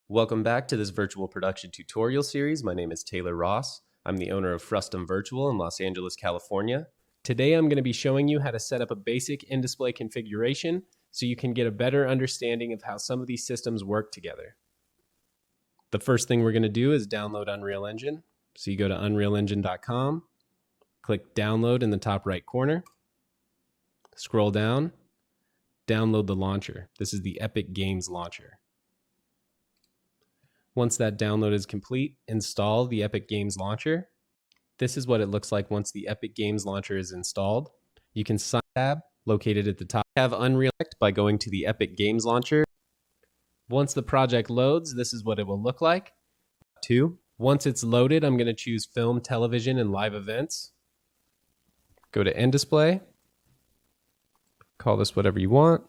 Welcome back to this virtual production tutorial series. My name is Taylor Ross. I'm the owner of Frustum Virtual in Los Angeles, California. Today I'm going to be showing you how to set up a basic nDisplay configuration so you can get a better understanding of how some of these systems work together. The first thing we're going to do is download Unreal Engine. So you go to unrealengine.com, click download in the top right corner, scroll down, download the launcher. This is the Epic Games launcher. Once that download is complete, install the Epic Games launcher. This is what it looks like once the Epic Games launcher is installed. You can sign tab located at the top. Have Unreal by going to the Epic Games launcher. Once the project loads, this is what it will look like. Once it's loaded, I'm going to choose Film, Television, and Live Events. Go to nDisplay. Call this whatever you want.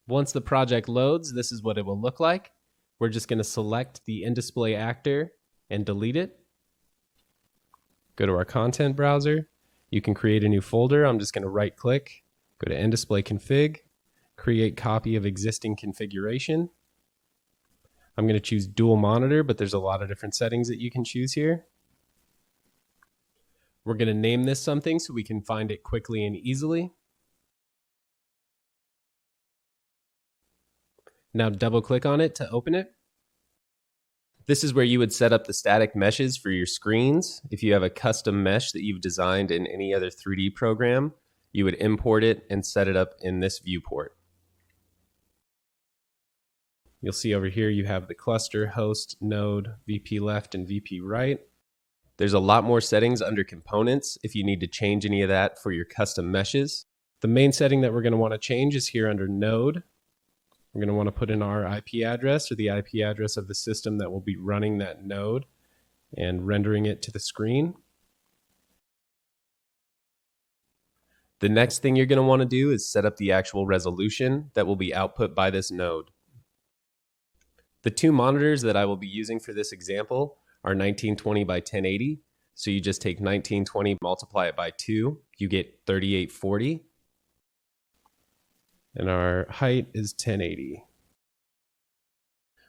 Once the project loads, this is what it will look like. We're just going to select the nDisplay actor and delete it. Go to our content browser. You can create a new folder. I'm just going to right click, go to nDisplay config, create copy of existing configuration. I'm going to choose dual monitor, but there's a lot of different settings that you can choose here. We're going to name this something so we can find it quickly and easily. Now double click on it to open it. This is where you would set up the static meshes for your screens. If you have a custom mesh that you've designed in any other 3D program, you would import it and set it up in this viewport. You'll see over here you have the cluster, host, node, VP left, and VP right. There's a lot more settings under components if you need to change any of that for your custom meshes. The main setting that we're going to want to change is here under node. We're going to want to put in our IP address or the IP address of the system that will be running that node and rendering it to the screen. The next thing you're going to want to do is set up the actual resolution that will be output by this node. The two monitors that I will be using for this example are 1920 by 1080. So you just take 1920, multiply it by 2, you get 3840. And our height is 1080.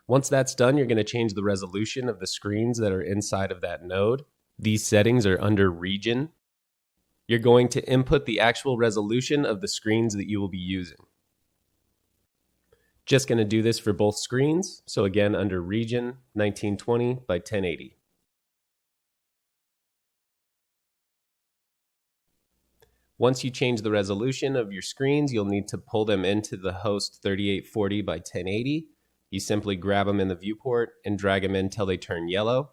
Once that's done, you're going to change the resolution of the screens that are inside of that node. These settings are under region. You're going to input the actual resolution of the screens that you will be using. Just going to do this for both screens. So again, under region, 1920 by 1080. Once you change the resolution of your screens, you'll need to pull them into the host 3840 by 1080. You simply grab them in the viewport and drag them in until they turn yellow.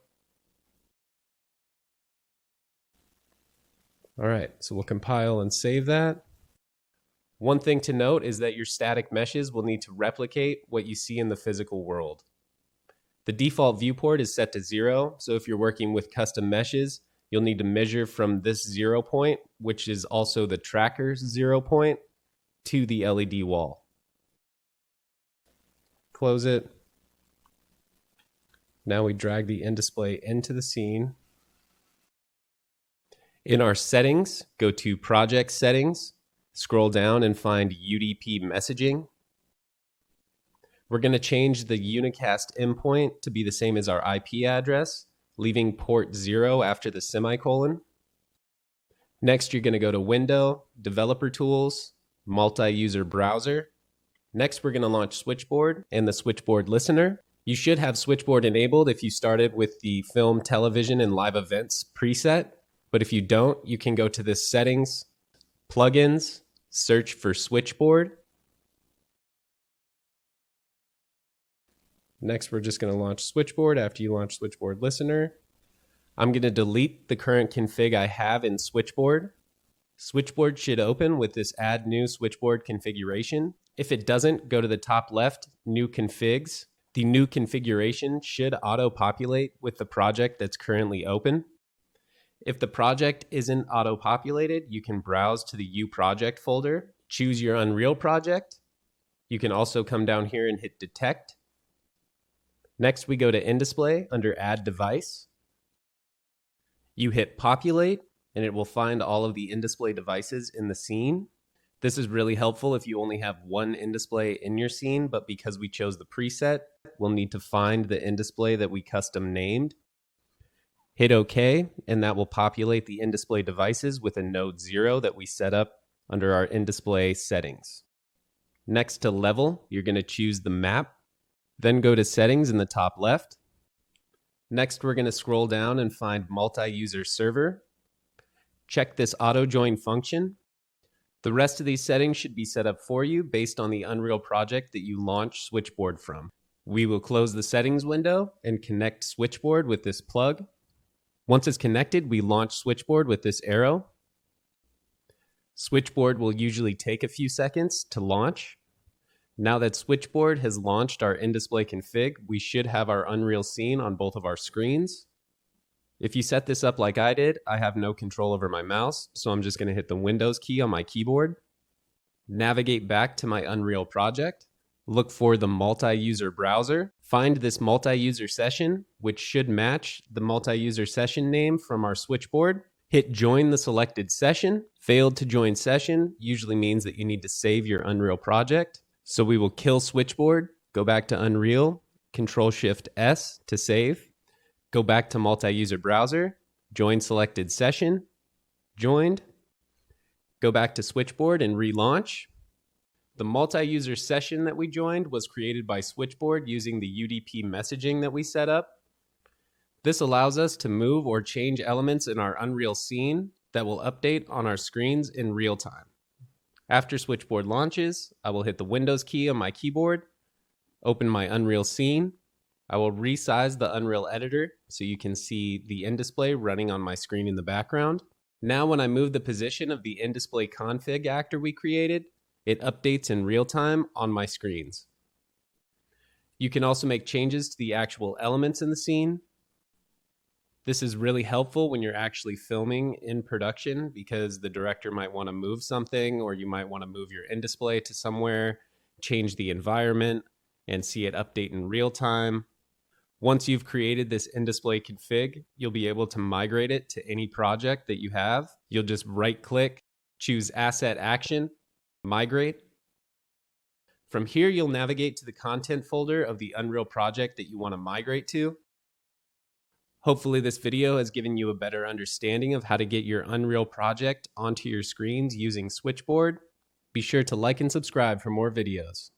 All right, so we'll compile and save that. One thing to note is that your static meshes will need to replicate what you see in the physical world. The default viewport is set to 0, so if you're working with custom meshes, you'll need to measure from this 0 point, which is also the tracker's 0 point, to the LED wall. Close it. Now we drag the nDisplay into the scene. In our settings, go to Project Settings, scroll down and find UDP Messaging. We're going to change the unicast endpoint to be the same as our IP address, leaving port 0 after the semicolon. Next, you're going to go to Window, Developer Tools, Multi-User Browser. Next, we're going to launch Switchboard and the Switchboard Listener. You should have Switchboard enabled if you started with the Film, Television, and Live Events preset. But if you don't, you can go to this Settings, Plugins, search for Switchboard. Next, we're just going to launch Switchboard after you launch Switchboard Listener. I'm going to delete the current config I have in Switchboard. Switchboard should open with this Add New Switchboard Configuration. If it doesn't, go to the top left, New Configs. The new configuration should auto-populate with the project that's currently open. If the project isn't auto-populated, you can browse to the U Project folder, choose your Unreal project. You can also come down here and hit Detect. Next, we go to nDisplay under Add Device. You hit Populate, and it will find all of the nDisplay devices in the scene. This is really helpful if you only have one nDisplay in your scene, but because we chose the preset, we'll need to find the nDisplay that we custom named. Hit OK, and that will populate the nDisplay devices with a node 0 that we set up under our nDisplay settings. Next to level, you're going to choose the map, then go to settings in the top left. Next, we're going to scroll down and find multi-user server. Check this auto join function. The rest of these settings should be set up for you based on the Unreal project that you launch Switchboard from. We will close the settings window and connect Switchboard with this plug. Once it's connected, we launch Switchboard with this arrow. Switchboard will usually take a few seconds to launch. Now that Switchboard has launched our nDisplay config, we should have our Unreal scene on both of our screens. If you set this up like I did, I have no control over my mouse, so I'm just going to hit the Windows key on my keyboard. Navigate back to my Unreal project. Look for the multi-user browser. Find this multi-user session, which should match the multi-user session name from our Switchboard. Hit join the selected session. Failed to join session usually means that you need to save your Unreal project. So we will kill Switchboard, go back to Unreal, Control-Shift-S to save. Go back to multi-user browser, join selected session, joined. Go back to Switchboard and relaunch. The multi-user session that we joined was created by Switchboard using the UDP messaging that we set up. This allows us to move or change elements in our Unreal scene that will update on our screens in real time. After Switchboard launches, I will hit the Windows key on my keyboard, open my Unreal scene. I will resize the Unreal editor so you can see the nDisplay running on my screen in the background. Now when I move the position of the nDisplay config actor we created, it updates in real time on my screens. You can also make changes to the actual elements in the scene. This is really helpful when you're actually filming in production because the director might want to move something, or you might want to move your nDisplay to somewhere, change the environment, and see it update in real time. Once you've created this nDisplay config, you'll be able to migrate it to any project that you have. You'll just right-click, choose Asset Action, Migrate. From here, you'll navigate to the content folder of the Unreal project that you want to migrate to. Hopefully this video has given you a better understanding of how to get your Unreal project onto your screens using Switchboard. Be sure to like and subscribe for more videos.